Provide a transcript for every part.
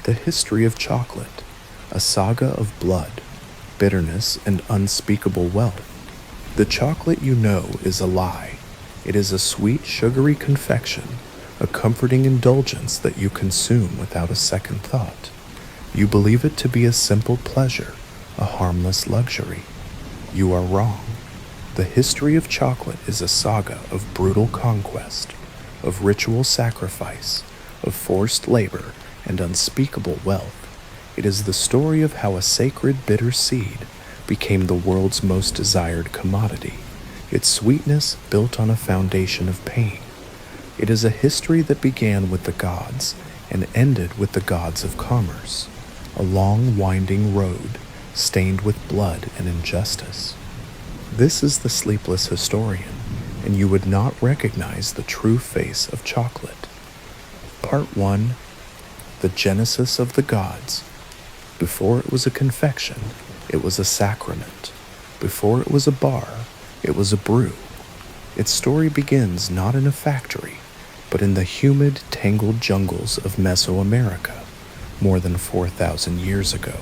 The history of chocolate, a saga of blood, bitterness, and unspeakable wealth. The chocolate you know is a lie. It is a sweet, sugary confection, a comforting indulgence that you consume without a second thought. You believe it to be a simple pleasure, a harmless luxury. You are wrong. The history of chocolate is a saga of brutal conquest, of ritual sacrifice, of forced labor, and unspeakable wealth. It is the story of how a sacred bitter seed became the world's most desired commodity, its sweetness built on a foundation of pain. It is a history that began with the gods and ended with the gods of commerce, a long winding road stained with blood and injustice. This is the Sleepless Historian, and you would not recognize the true face of chocolate. Part 1. The Genesis of the Gods. Before it was a confection, it was a sacrament. Before it was a bar, it was a brew. Its story begins not in a factory, but in the humid, tangled jungles of Mesoamerica, more than 4,000 years ago.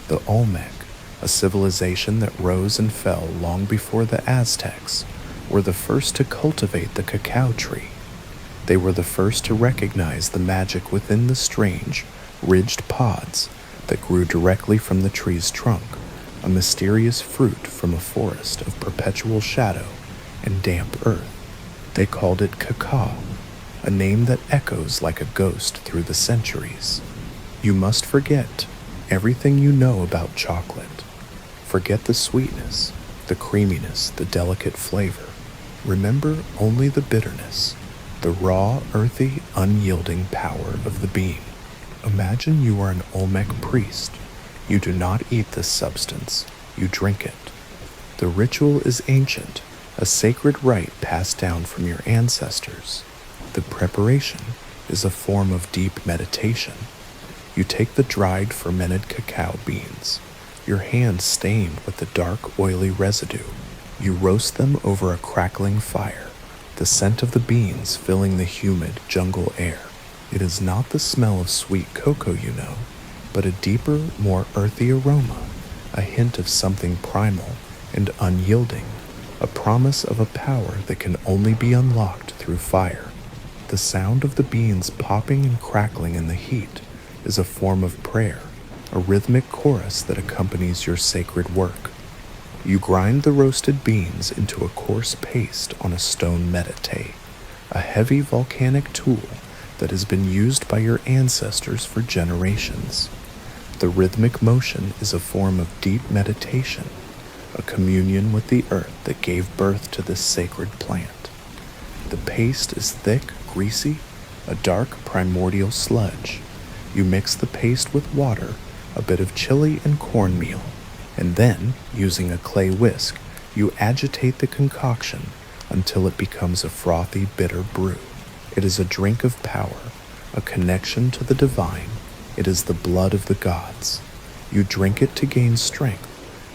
The Olmec, a civilization that rose and fell long before the Aztecs, were the first to cultivate the cacao tree. They were the first to recognize the magic within the strange, ridged pods that grew directly from the tree's trunk, a mysterious fruit from a forest of perpetual shadow and damp earth. They called it cacao, a name that echoes like a ghost through the centuries. You must forget everything you know about chocolate. Forget the sweetness, the creaminess, the delicate flavor. Remember only the bitterness, the raw, earthy, unyielding power of the bean. Imagine you are an Olmec priest. You do not eat this substance, you drink it. The ritual is ancient, a sacred rite passed down from your ancestors. The preparation is a form of deep meditation. You take the dried, fermented cacao beans, your hands stained with the dark, oily residue. You roast them over a crackling fire, the scent of the beans filling the humid jungle air. It is not the smell of sweet cocoa you know, but a deeper, more earthy aroma, a hint of something primal and unyielding, a promise of a power that can only be unlocked through fire. The sound of the beans popping and crackling in the heat is a form of prayer, a rhythmic chorus that accompanies your sacred work. You grind the roasted beans into a coarse paste on a stone metate, a heavy volcanic tool that has been used by your ancestors for generations. The rhythmic motion is a form of deep meditation, a communion with the earth that gave birth to this sacred plant. The paste is thick, greasy, a dark primordial sludge. You mix the paste with water, a bit of chili and cornmeal, and then, using a clay whisk, you agitate the concoction until it becomes a frothy, bitter brew. It is a drink of power, a connection to the divine. It is the blood of the gods. You drink it to gain strength,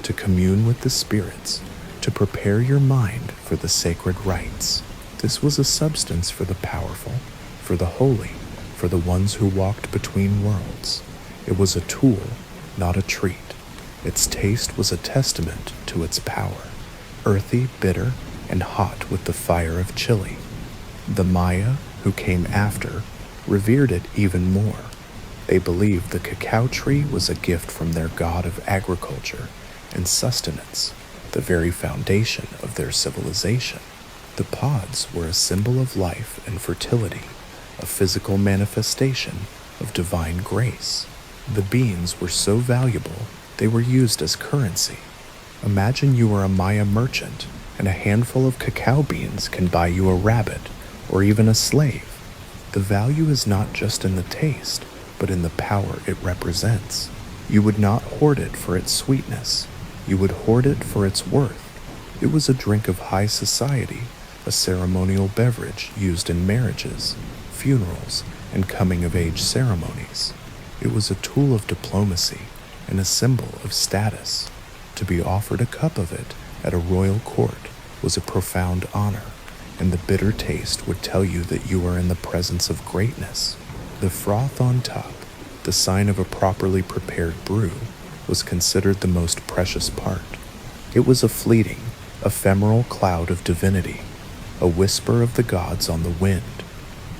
to commune with the spirits, to prepare your mind for the sacred rites. This was a substance for the powerful, for the holy, for the ones who walked between worlds. It was a tool, not a treat. Its taste was a testament to its power, earthy, bitter, and hot with the fire of chili. The Maya, who came after, revered it even more. They believed the cacao tree was a gift from their god of agriculture and sustenance, the very foundation of their civilization. The pods were a symbol of life and fertility, a physical manifestation of divine grace. The beans were so valuable, they were used as currency. Imagine you are a Maya merchant, and a handful of cacao beans can buy you a rabbit or even a slave. The value is not just in the taste, but in the power it represents. You would not hoard it for its sweetness. You would hoard it for its worth. It was a drink of high society, a ceremonial beverage used in marriages, funerals, and coming-of-age ceremonies. It was a tool of diplomacy and a symbol of status. To be offered a cup of it at a royal court was a profound honor, and the bitter taste would tell you that you are in the presence of greatness. The froth on top, the sign of a properly prepared brew, was considered the most precious part. It was a fleeting, ephemeral cloud of divinity, a whisper of the gods on the wind.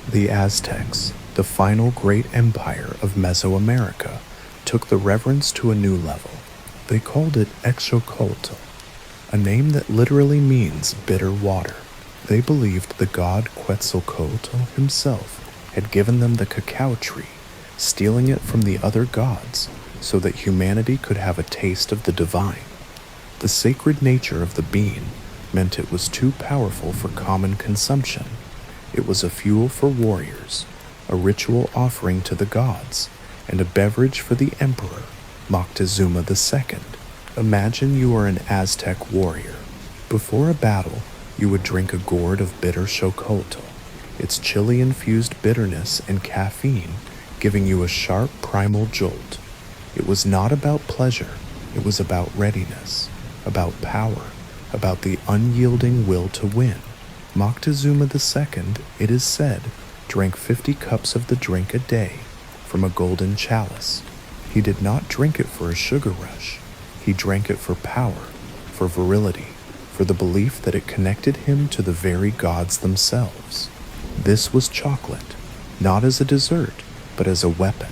The Aztecs, the final great empire of Mesoamerica, took the reverence to a new level. They called it Exocoltl, a name that literally means bitter water. They believed the god Quetzalcoatl himself had given them the cacao tree, stealing it from the other gods so that humanity could have a taste of the divine. The sacred nature of the bean meant it was too powerful for common consumption. It was a fuel for warriors, a ritual offering to the gods, and a beverage for the emperor, Moctezuma II. Imagine you are an Aztec warrior. Before a battle, you would drink a gourd of bitter xochotl, its chili-infused bitterness and caffeine giving you a sharp primal jolt. It was not about pleasure, it was about readiness, about power, about the unyielding will to win. Moctezuma II, it is said, drank 50 cups of the drink a day from a golden chalice. He did not drink it for a sugar rush. He drank it for power, for virility, for the belief that it connected him to the very gods themselves. This was chocolate, not as a dessert, but as a weapon,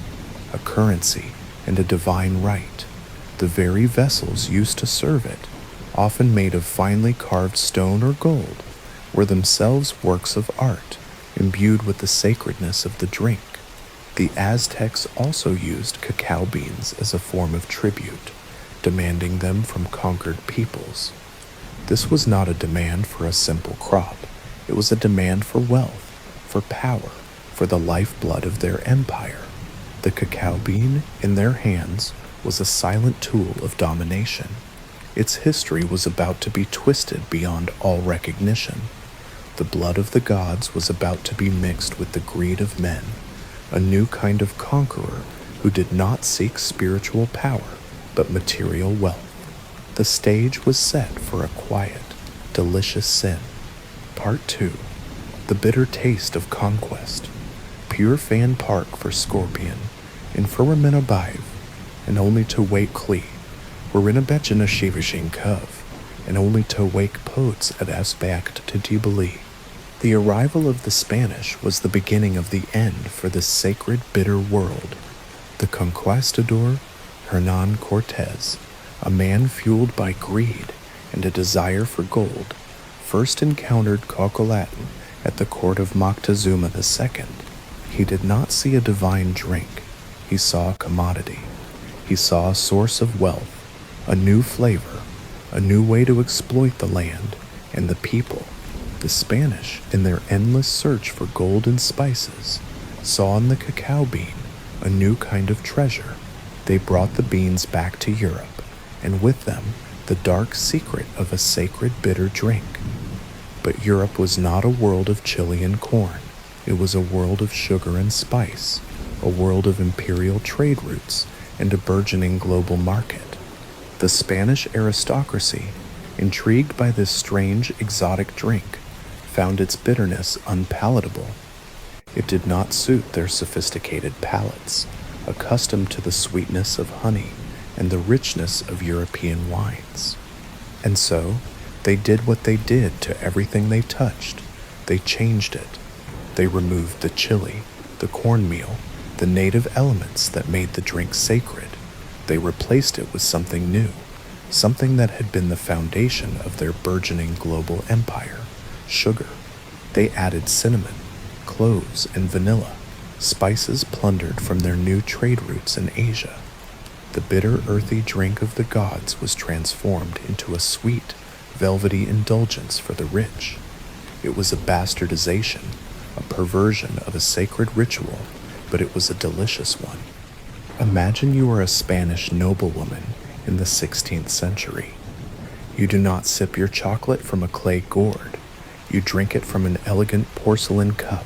a currency, and a divine right. The very vessels used to serve it, often made of finely carved stone or gold, were themselves works of art, imbued with the sacredness of the drink. The Aztecs also used cacao beans as a form of tribute, demanding them from conquered peoples. This was not a demand for a simple crop. It was a demand for wealth, for power, for the lifeblood of their empire. The cacao bean, in their hands, was a silent tool of domination. Its history was about to be twisted beyond all recognition. The blood of the gods was about to be mixed with the greed of men, a new kind of conqueror who did not seek spiritual power, but material wealth. The stage was set for a quiet, delicious sin. Part 2. The bitter taste of conquest. Pure fan park for scorpion, in Furamina and only to wake Klee, Warinabechina Shivashin Cove, and only to wake Potes at Aspect to Tibali. The arrival of the Spanish was the beginning of the end for this sacred bitter world. The conquistador, Hernan Cortez, a man fueled by greed and a desire for gold, first encountered Cocolatl at the court of Moctezuma II. He did not see a divine drink. He saw a commodity. He saw a source of wealth, a new flavor, a new way to exploit the land and the people. The Spanish, in their endless search for gold and spices, saw in the cacao bean a new kind of treasure. They brought the beans back to Europe, and with them the dark secret of a sacred bitter drink. But Europe was not a world of chili and corn. It was a world of sugar and spice, a world of imperial trade routes, and a burgeoning global market. The Spanish aristocracy, intrigued by this strange exotic drink, found its bitterness unpalatable. It did not suit their sophisticated palates, accustomed to the sweetness of honey and the richness of European wines. And so, they did what they did to everything they touched. They changed it. They removed the chili, the cornmeal, the native elements that made the drink sacred. They replaced it with something new, something that had been the foundation of their burgeoning global empire, sugar. They added cinnamon, cloves, and vanilla, spices plundered from their new trade routes in Asia. The bitter, earthy drink of the gods was transformed into a sweet, velvety indulgence for the rich. It was a bastardization, a perversion of a sacred ritual, but it was a delicious one. Imagine you are a Spanish noblewoman in the 16th century. You do not sip your chocolate from a clay gourd. You drink it from an elegant porcelain cup,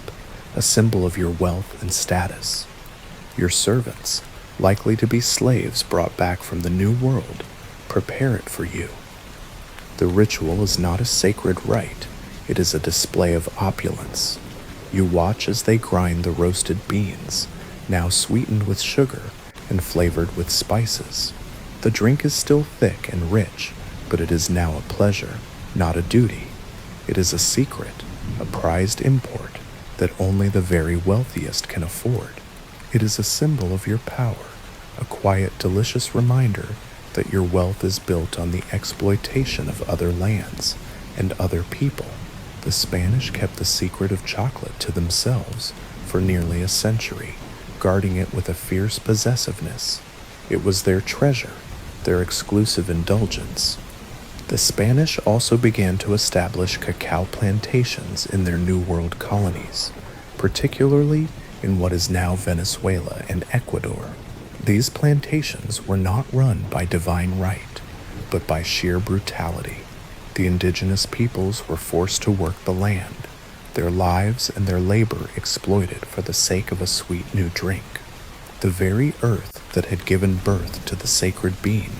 a symbol of your wealth and status. Your servants, likely to be slaves brought back from the New World, prepare it for you. The ritual is not a sacred rite. It is a display of opulence. You watch as they grind the roasted beans, now sweetened with sugar and flavored with spices. The drink is still thick and rich, but it is now a pleasure, not a duty. It is a secret, a prized import that only the very wealthiest can afford. It is a symbol of your power, a quiet, delicious reminder that your wealth is built on the exploitation of other lands and other people. The Spanish kept the secret of chocolate to themselves for nearly a century, guarding it with a fierce possessiveness. It was their treasure, their exclusive indulgence. The Spanish also began to establish cacao plantations in their New World colonies, particularly in what is now Venezuela and Ecuador. These plantations were not run by divine right, but by sheer brutality. The indigenous peoples were forced to work the land, their lives and their labor exploited for the sake of a sweet new drink. The very earth that had given birth to the sacred bean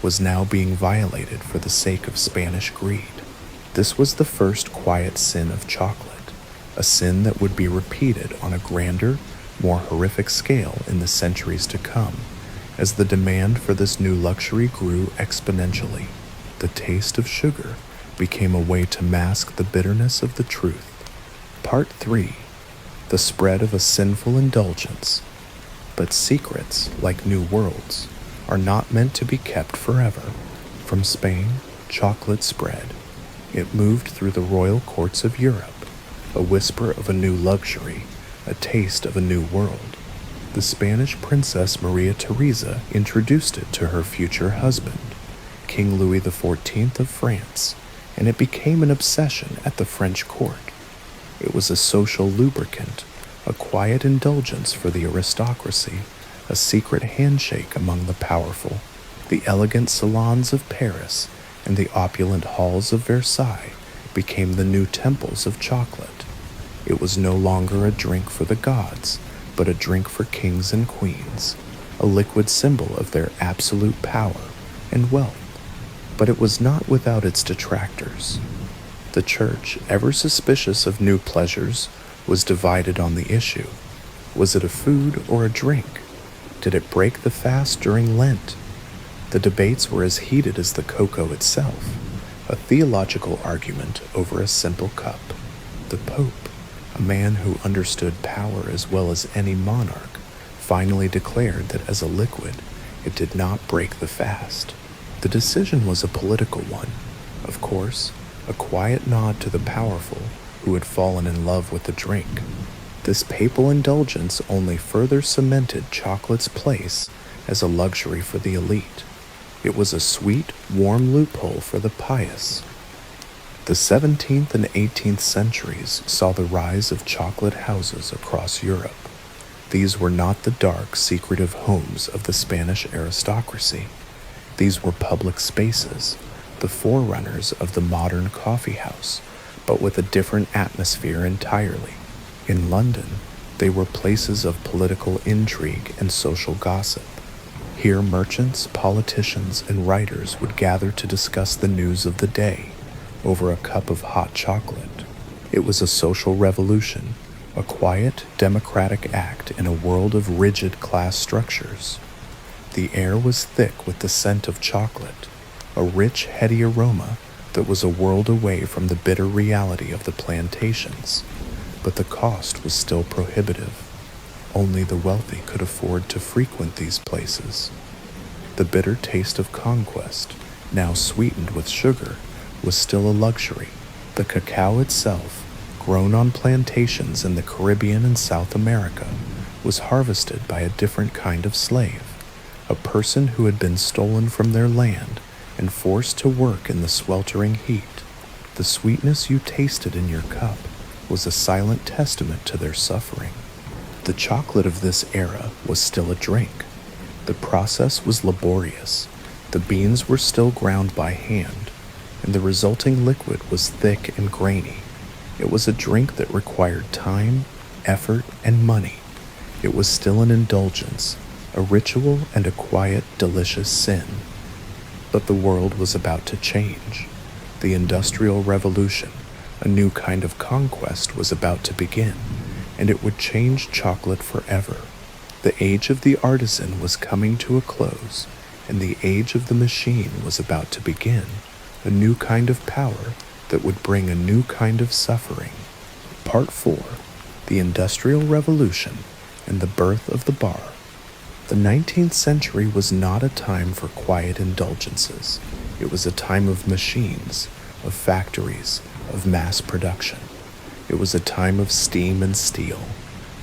was now being violated for the sake of Spanish greed. This was the first quiet sin of chocolate, a sin that would be repeated on a grander, more horrific scale in the centuries to come, as the demand for this new luxury grew exponentially. The taste of sugar became a way to mask the bitterness of the truth. Part 3. The spread of a sinful indulgence. But secrets, like new worlds, are not meant to be kept forever. From Spain, chocolate spread. It moved through the royal courts of Europe, a whisper of a new luxury, a taste of a new world. The Spanish princess Maria Theresa introduced it to her future husband, King Louis XIV of France, and it became an obsession at the French court. It was a social lubricant, a quiet indulgence for the aristocracy, a secret handshake among the powerful. The elegant salons of Paris and the opulent halls of Versailles became the new temples of chocolate. It was no longer a drink for the gods, but a drink for kings and queens, a liquid symbol of their absolute power and wealth. But it was not without its detractors. The church, ever suspicious of new pleasures, was divided on the issue. Was it a food or a drink? Did it break the fast during Lent? The debates were as heated as the cocoa itself, a theological argument over a simple cup. The Pope, a man who understood power as well as any monarch, finally declared that as a liquid, it did not break the fast. The decision was a political one, of course, a quiet nod to the powerful who had fallen in love with the drink. This papal indulgence only further cemented chocolate's place as a luxury for the elite. It was a sweet, warm loophole for the pious. The 17th and 18th centuries saw the rise of chocolate houses across Europe. These were not the dark, secretive homes of the Spanish aristocracy. These were public spaces, the forerunners of the modern coffee house, but with a different atmosphere entirely. In London, they were places of political intrigue and social gossip. Here merchants, politicians, and writers would gather to discuss the news of the day over a cup of hot chocolate. It was a social revolution, a quiet, democratic act in a world of rigid class structures. The air was thick with the scent of chocolate, a rich, heady aroma that was a world away from the bitter reality of the plantations. But the cost was still prohibitive. Only the wealthy could afford to frequent these places. The bitter taste of conquest, now sweetened with sugar, was still a luxury. The cacao itself, grown on plantations in the Caribbean and South America, was harvested by a different kind of slave, a person who had been stolen from their land and forced to work in the sweltering heat. The sweetness you tasted in your cup was a silent testament to their suffering. The chocolate of this era was still a drink. The process was laborious. The beans were still ground by hand, and the resulting liquid was thick and grainy. It was a drink that required time, effort, and money. It was still an indulgence, a ritual, and a quiet, delicious sin. But the world was about to change. The Industrial Revolution, a new kind of conquest, was about to begin, and it would change chocolate forever. The age of the artisan was coming to a close, and the age of the machine was about to begin, a new kind of power that would bring a new kind of suffering. Part 4. The Industrial Revolution and the Birth of the Bar. The 19th century was not a time for quiet indulgences. It was a time of machines, of factories, of mass production. It was a time of steam and steel,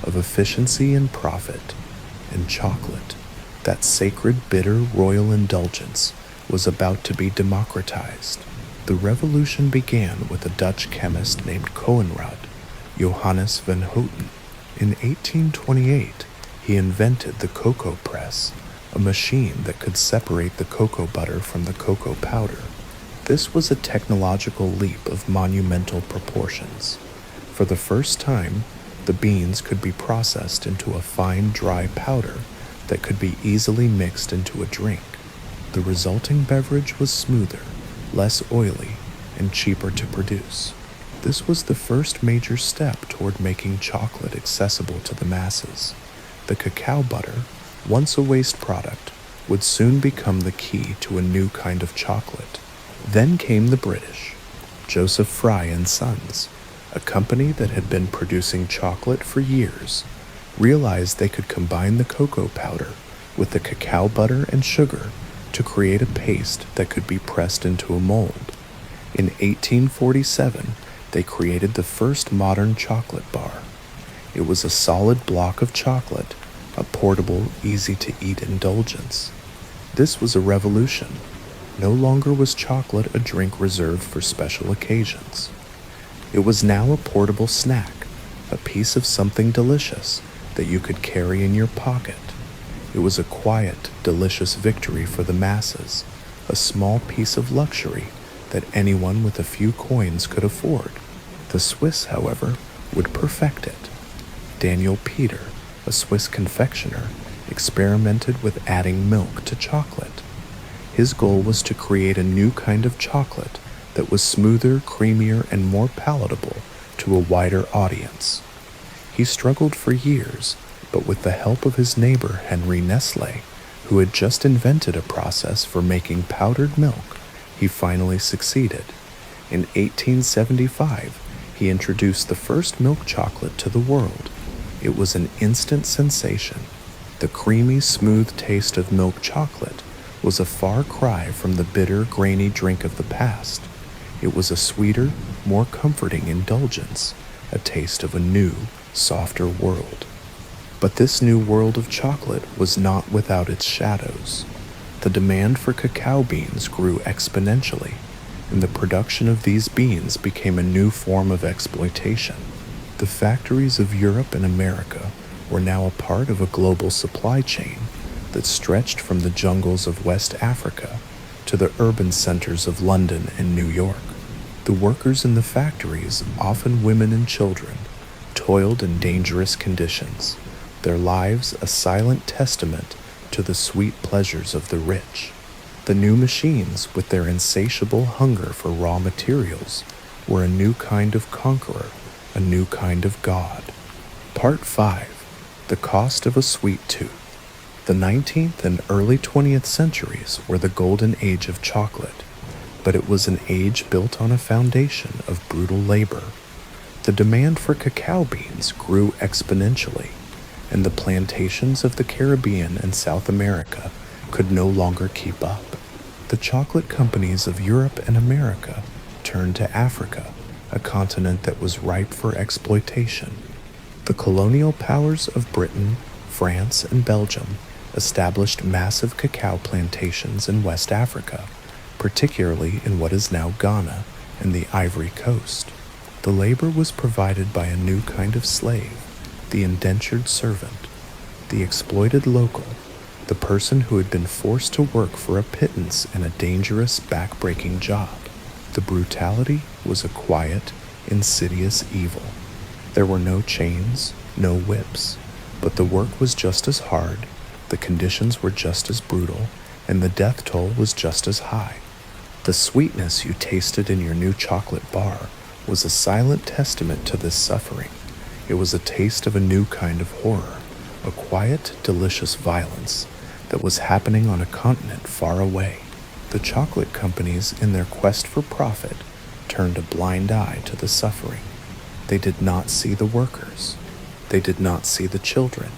of efficiency and profit. And chocolate, that sacred bitter royal indulgence, was about to be democratized. The revolution began with a Dutch chemist named Coenraad, Johannes van Houten. In 1828, he invented the cocoa press, a machine that could separate the cocoa butter from the cocoa powder. This was a technological leap of monumental proportions. For the first time, the beans could be processed into a fine, dry powder that could be easily mixed into a drink. The resulting beverage was smoother, less oily, and cheaper to produce. This was the first major step toward making chocolate accessible to the masses. The cacao butter, once a waste product, would soon become the key to a new kind of chocolate. Then came the British, Joseph Fry and Sons, a company that had been producing chocolate for years, realized they could combine the cocoa powder with the cacao butter and sugar to create a paste that could be pressed into a mold. In 1847, they created the first modern chocolate bar. It was a solid block of chocolate, a portable, easy-to-eat indulgence. This was a revolution. No longer was chocolate a drink reserved for special occasions. It was now a portable snack, a piece of something delicious that you could carry in your pocket. It was a quiet, delicious victory for the masses, a small piece of luxury that anyone with a few coins could afford. The Swiss, however, would perfect it. Daniel Peter, a Swiss confectioner, experimented with adding milk to chocolate. His goal was to create a new kind of chocolate that was smoother, creamier, and more palatable to a wider audience. He struggled for years, but with the help of his neighbor Henry Nestle, who had just invented a process for making powdered milk, he finally succeeded. In 1875, he introduced the first milk chocolate to the world. It was an instant sensation. The creamy, smooth taste of milk chocolate was a far cry from the bitter, grainy drink of the past. It was a sweeter, more comforting indulgence, a taste of a new, softer world. But this new world of chocolate was not without its shadows. The demand for cacao beans grew exponentially, and the production of these beans became a new form of exploitation. The factories of Europe and America were now a part of a global supply chain that stretched from the jungles of West Africa to the urban centers of London and New York. The workers in the factories, often women and children, toiled in dangerous conditions, their lives a silent testament to the sweet pleasures of the rich. The new machines, with their insatiable hunger for raw materials, were a new kind of conqueror, a new kind of god. Part 5. The Cost of a Sweet Tooth. The 19th and early 20th centuries were the golden age of chocolate, but it was an age built on a foundation of brutal labor. The demand for cacao beans grew exponentially, and the plantations of the Caribbean and South America could no longer keep up. The chocolate companies of Europe and America turned to Africa, a continent that was ripe for exploitation. The colonial powers of Britain, France, and Belgium established massive cacao plantations in West Africa, particularly in what is now Ghana and the Ivory Coast. The labor was provided by a new kind of slave, the indentured servant, the exploited local, the person who had been forced to work for a pittance in a dangerous, back-breaking job. The brutality was a quiet, insidious evil. There were no chains, no whips, but the work was just as hard, the conditions were just as brutal, and the death toll was just as high. The sweetness you tasted in your new chocolate bar was a silent testament to this suffering. It was a taste of a new kind of horror, a quiet, delicious violence that was happening on a continent far away. The chocolate companies, in their quest for profit, turned a blind eye to the suffering. They did not see the workers. They did not see the children.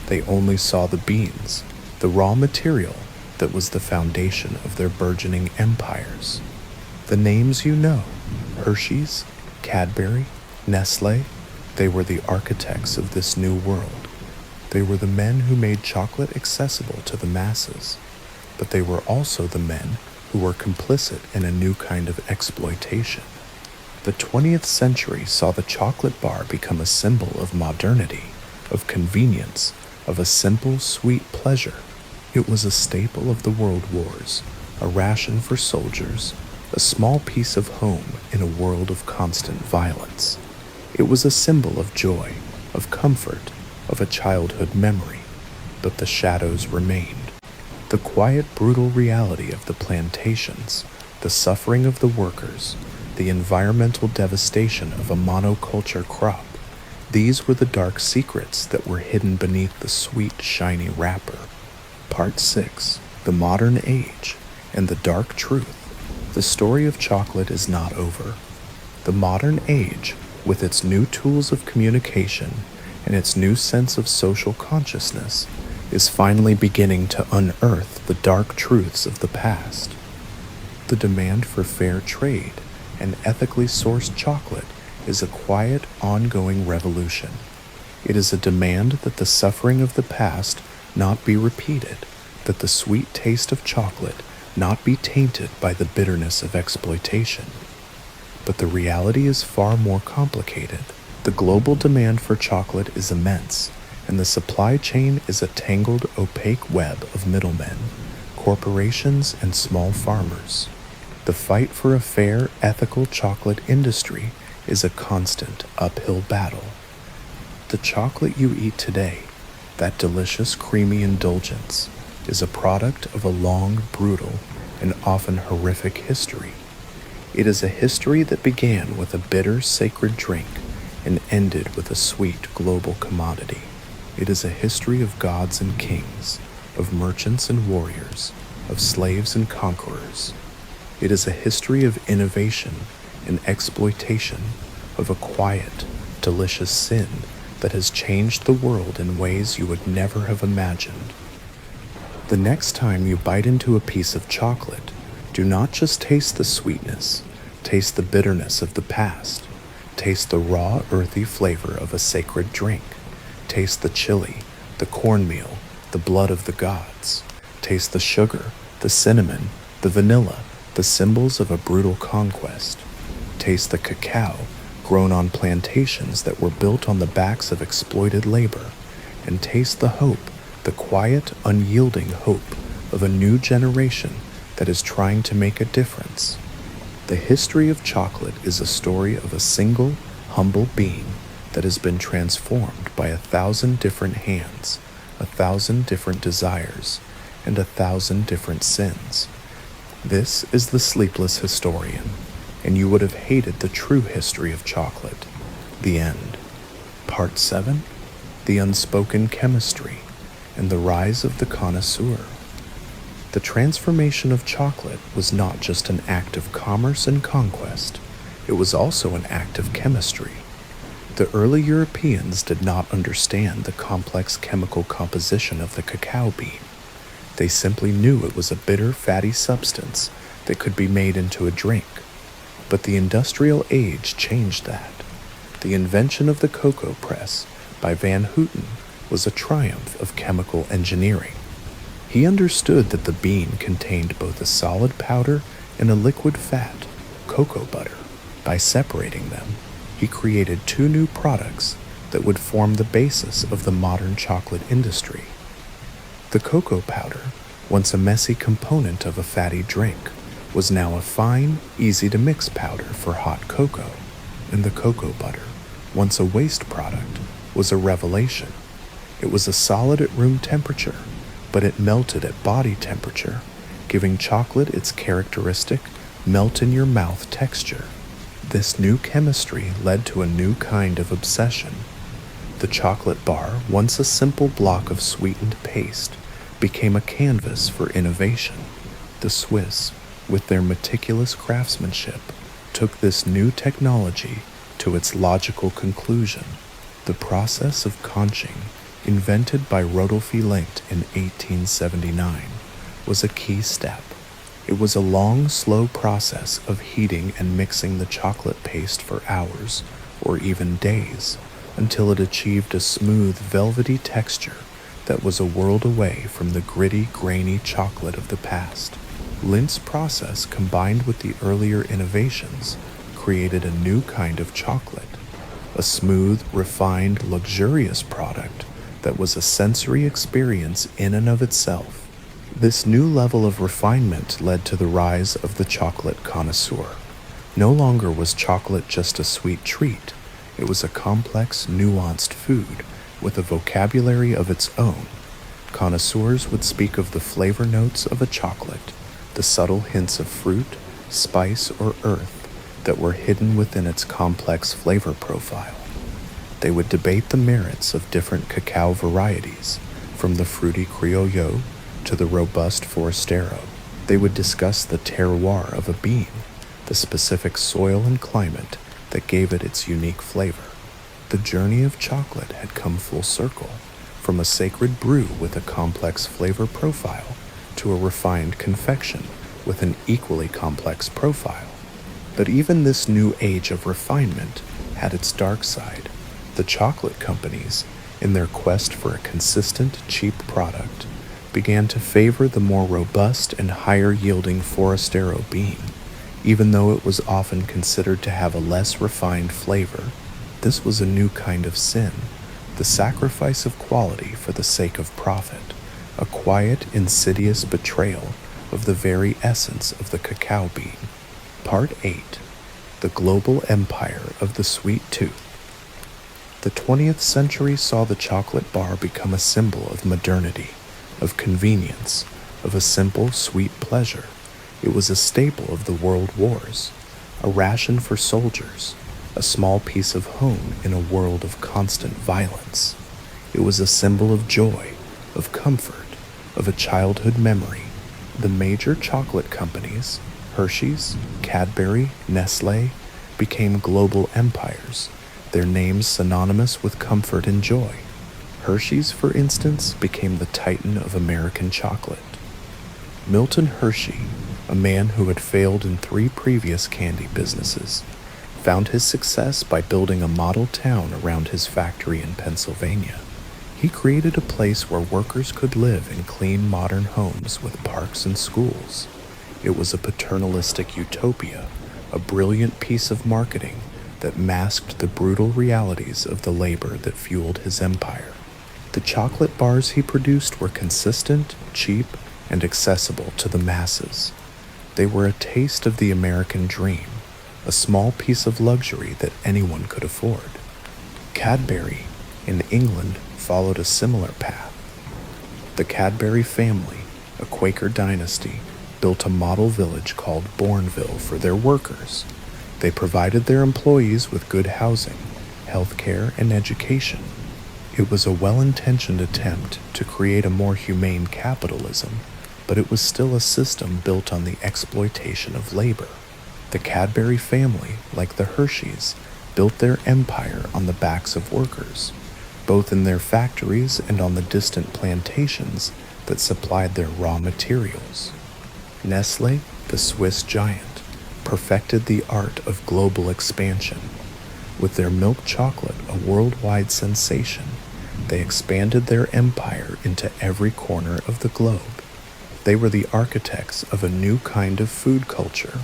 They only saw the beans, the raw material that was the foundation of their burgeoning empires. The names you know, Hershey's, Cadbury, Nestle, they were the architects of this new world. They were the men who made chocolate accessible to the masses, but they were also the men who were complicit in a new kind of exploitation. The 20th century saw the chocolate bar become a symbol of modernity, of convenience, of a simple, sweet pleasure. It was a staple of the world wars, a ration for soldiers, a small piece of home in a world of constant violence. It was a symbol of joy, of comfort, of a childhood memory, but the shadows remained. The quiet, brutal reality of the plantations, the suffering of the workers, the environmental devastation of a monoculture crop, these were the dark secrets that were hidden beneath the sweet, shiny wrapper. Part 6. The Modern Age and the Dark Truth. The story of chocolate is not over. The modern age, with its new tools of communication and its new sense of social consciousness, is finally beginning to unearth the dark truths of the past. The demand for fair trade and ethically sourced chocolate is a quiet, ongoing revolution. It is a demand that the suffering of the past not be repeated, that the sweet taste of chocolate not be tainted by the bitterness of exploitation. But the reality is far more complicated. The global demand for chocolate is immense, and the supply chain is a tangled, opaque web of middlemen, corporations, and small farmers. The fight for a fair, ethical chocolate industry is a constant, uphill battle. The chocolate you eat today, that delicious, creamy indulgence, is a product of a long, brutal, and often horrific history. It is a history that began with a bitter, sacred drink and ended with a sweet, global commodity. It is a history of gods and kings, of merchants and warriors, of slaves and conquerors. It is a history of innovation and exploitation, of a quiet, delicious sin that has changed the world in ways you would never have imagined. The next time you bite into a piece of chocolate, do not just taste the sweetness, taste the bitterness of the past. Taste the raw, earthy flavor of a sacred drink. Taste the chili, the cornmeal, the blood of the gods. Taste the sugar, the cinnamon, the vanilla, the symbols of a brutal conquest. Taste the cacao, grown on plantations that were built on the backs of exploited labor. And taste the hope, the quiet, unyielding hope of a new generation that is trying to make a difference. The history of chocolate is a story of a single, humble being that has been transformed by 1,000 different hands, 1,000 different desires, and 1,000 different sins. This is the sleepless historian, and you would have hated the true history of chocolate. The end. Part 7. The Unspoken Chemistry and the Rise of the Connoisseur. The transformation of chocolate was not just an act of commerce and conquest, it was also an act of chemistry. The early Europeans did not understand the complex chemical composition of the cacao bean. They simply knew it was a bitter, fatty substance that could be made into a drink. But the industrial age changed that. The invention of the cocoa press by Van Houten was a triumph of chemical engineering. He understood that the bean contained both a solid powder and a liquid fat, cocoa butter. By separating them, he created two new products that would form the basis of the modern chocolate industry. The cocoa powder, once a messy component of a fatty drink, was now a fine, easy-to-mix powder for hot cocoa, and the cocoa butter, once a waste product, was a revelation. It was a solid at room temperature, but it melted at body temperature, giving chocolate its characteristic melt-in-your-mouth texture. This new chemistry led to a new kind of obsession. The chocolate bar, once a simple block of sweetened paste, became a canvas for innovation. The Swiss, with their meticulous craftsmanship, took this new technology to its logical conclusion. The process of conching, invented by Rodolphe Lingt in 1879, was a key step. It was a long, slow process of heating and mixing the chocolate paste for hours, or even days, until it achieved a smooth, velvety texture that was a world away from the gritty, grainy chocolate of the past. Lindt's process, combined with the earlier innovations, created a new kind of chocolate, a smooth, refined, luxurious product that was a sensory experience in and of itself. This new level of refinement led to the rise of the chocolate connoisseur. No longer was chocolate just a sweet treat. It was a complex, nuanced food with a vocabulary of its own. Connoisseurs would speak of the flavor notes of a chocolate, the subtle hints of fruit, spice, or earth that were hidden within its complex flavor profile. They would debate the merits of different cacao varieties, from the fruity Criollo to the robust Forastero. They would discuss the terroir of a bean, the specific soil and climate that gave it its unique flavor. The journey of chocolate had come full circle, from a sacred brew with a complex flavor profile to a refined confection with an equally complex profile. But even this new age of refinement had its dark side. The chocolate companies, in their quest for a consistent, cheap product, began to favor the more robust and higher-yielding Forastero bean. Even though it was often considered to have a less refined flavor, this was a new kind of sin, the sacrifice of quality for the sake of profit, a quiet, insidious betrayal of the very essence of the cacao bean. Part 8. The Global Empire of the Sweet Tooth. The 20th century saw the chocolate bar become a symbol of modernity, of convenience, of a simple, sweet pleasure. It was a staple of the world wars, a ration for soldiers, a small piece of home in a world of constant violence. It was a symbol of joy, of comfort, of a childhood memory. The major chocolate companies, Hershey's, Cadbury, Nestle, became global empires, their names synonymous with comfort and joy. Hershey's, for instance, became the titan of American chocolate. Milton Hershey, a man who had failed in 3 previous candy businesses, found his success by building a model town around his factory in Pennsylvania. He created a place where workers could live in clean, modern homes with parks and schools. It was a paternalistic utopia, a brilliant piece of marketing that masked the brutal realities of the labor that fueled his empire. The chocolate bars he produced were consistent, cheap, and accessible to the masses. They were a taste of the American dream, a small piece of luxury that anyone could afford. Cadbury, in England, followed a similar path. The Cadbury family, a Quaker dynasty, built a model village called Bourneville for their workers. They provided their employees with good housing, health care, and education. It was a well-intentioned attempt to create a more humane capitalism, but it was still a system built on the exploitation of labor. The Cadbury family, like the Hershey's, built their empire on the backs of workers, both in their factories and on the distant plantations that supplied their raw materials. Nestle, the Swiss giant, perfected the art of global expansion. With their milk chocolate a worldwide sensation, they expanded their empire into every corner of the globe. They were the architects of a new kind of food culture,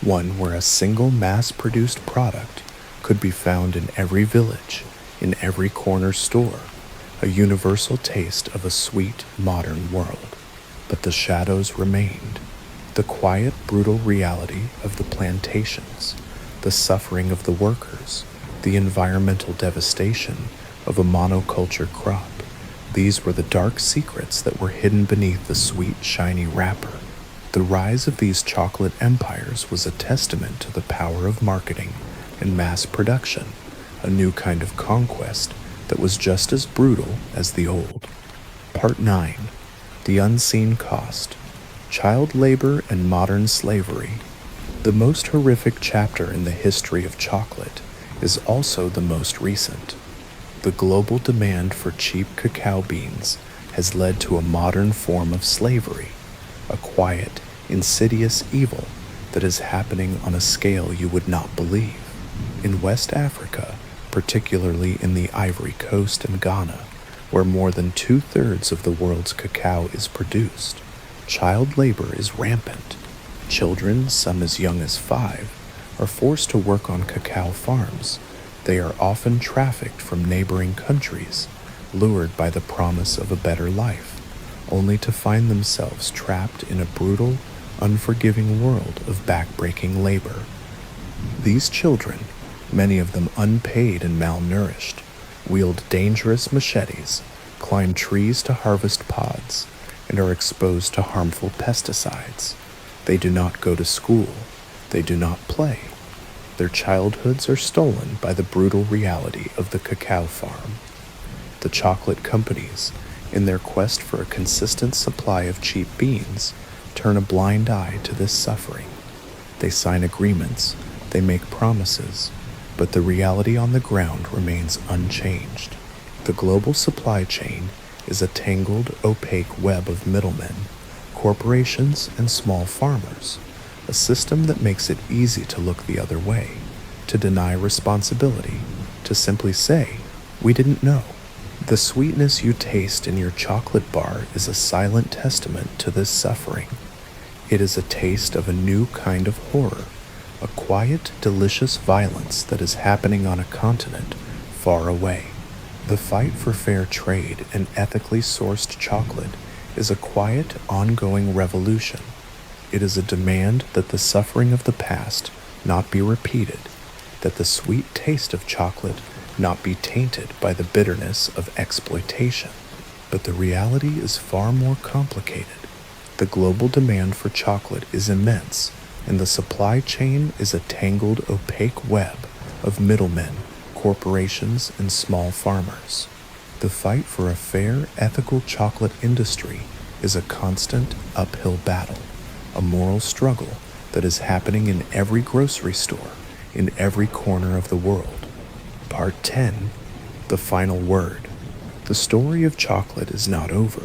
one where a single mass-produced product could be found in every village, in every corner store, a universal taste of a sweet, modern world. But the shadows remained. The quiet, brutal reality of the plantations, the suffering of the workers, the environmental devastation of a monoculture crop. These were the dark secrets that were hidden beneath the sweet, shiny wrapper. The rise of these chocolate empires was a testament to the power of marketing and mass production, a new kind of conquest that was just as brutal as the old. Part 9. The Unseen Cost. Child Labor and Modern Slavery. The most horrific chapter in the history of chocolate is also the most recent. The global demand for cheap cacao beans has led to a modern form of slavery, a quiet, insidious evil that is happening on a scale you would not believe. In West Africa, particularly in the Ivory Coast and Ghana, where more than 2/3 of the world's cacao is produced, child labor is rampant. Children, some as young as 5, are forced to work on cacao farms. They are often trafficked from neighboring countries, lured by the promise of a better life, only to find themselves trapped in a brutal, unforgiving world of backbreaking labor. These children, many of them unpaid and malnourished, wield dangerous machetes, climb trees to harvest pods, and are exposed to harmful pesticides. They do not go to school. They do not play. Their childhoods are stolen by the brutal reality of the cacao farm. The chocolate companies, in their quest for a consistent supply of cheap beans, turn a blind eye to this suffering. They sign agreements, they make promises, but the reality on the ground remains unchanged. The global supply chain is a tangled, opaque web of middlemen, corporations, and small farmers, a system that makes it easy to look the other way, to deny responsibility, to simply say, "We didn't know." The sweetness you taste in your chocolate bar is a silent testament to this suffering. It is a taste of a new kind of horror, a quiet, delicious violence that is happening on a continent far away. The fight for fair trade and ethically sourced chocolate is a quiet, ongoing revolution. It is a demand that the suffering of the past not be repeated, that the sweet taste of chocolate not be tainted by the bitterness of exploitation. But the reality is far more complicated. The global demand for chocolate is immense, and the supply chain is a tangled, opaque web of middlemen, corporations, and small farmers. The fight for a fair, ethical chocolate industry is a constant, uphill battle, a moral struggle that is happening in every grocery store, in every corner of the world. Part 10. The Final Word. The story of chocolate is not over.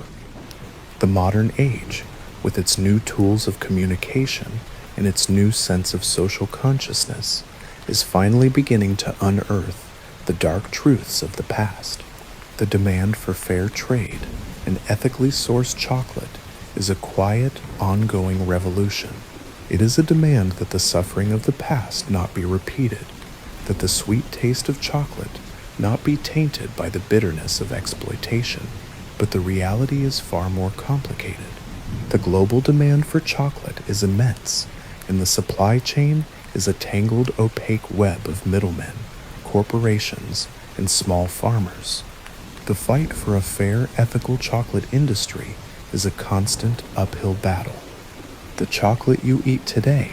The modern age, with its new tools of communication and its new sense of social consciousness, is finally beginning to unearth the dark truths of the past. The demand for fair trade and ethically sourced chocolate is a quiet, ongoing revolution. It is a demand that the suffering of the past not be repeated, that the sweet taste of chocolate not be tainted by the bitterness of exploitation. But the reality is far more complicated. The global demand for chocolate is immense, and the supply chain is a tangled, opaque web of middlemen, corporations, and small farmers. The fight for a fair, ethical chocolate industry is a constant uphill battle. The chocolate you eat today,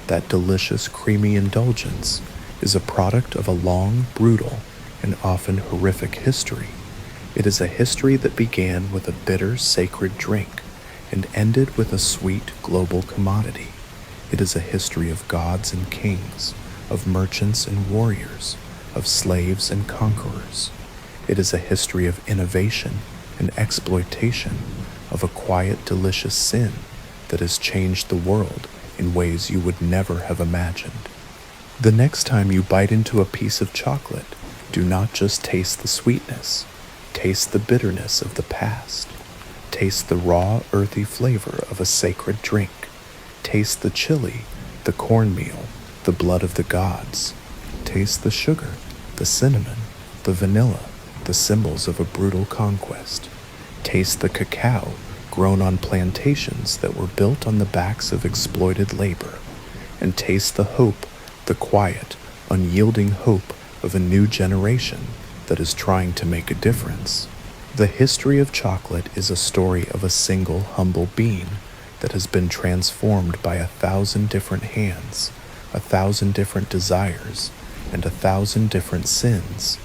that delicious, creamy indulgence, is a product of a long, brutal, and often horrific history. It is a history that began with a bitter, sacred drink and ended with a sweet, global commodity. It is a history of gods and kings, of merchants and warriors, of slaves and conquerors. It is a history of innovation and exploitation, of a quiet, delicious sin that has changed the world in ways you would never have imagined. The next time you bite into a piece of chocolate, do not just taste the sweetness, taste the bitterness of the past. Taste the raw, earthy flavor of a sacred drink. Taste the chili, the cornmeal, the blood of the gods. Taste the sugar, the cinnamon, the vanilla, the symbols of a brutal conquest. Taste the cacao grown on plantations that were built on the backs of exploited labor. And taste the hope, the quiet, unyielding hope of a new generation that is trying to make a difference. The history of chocolate is a story of a single humble bean that has been transformed by 1,000 different hands, 1,000 different desires, and 1,000 different sins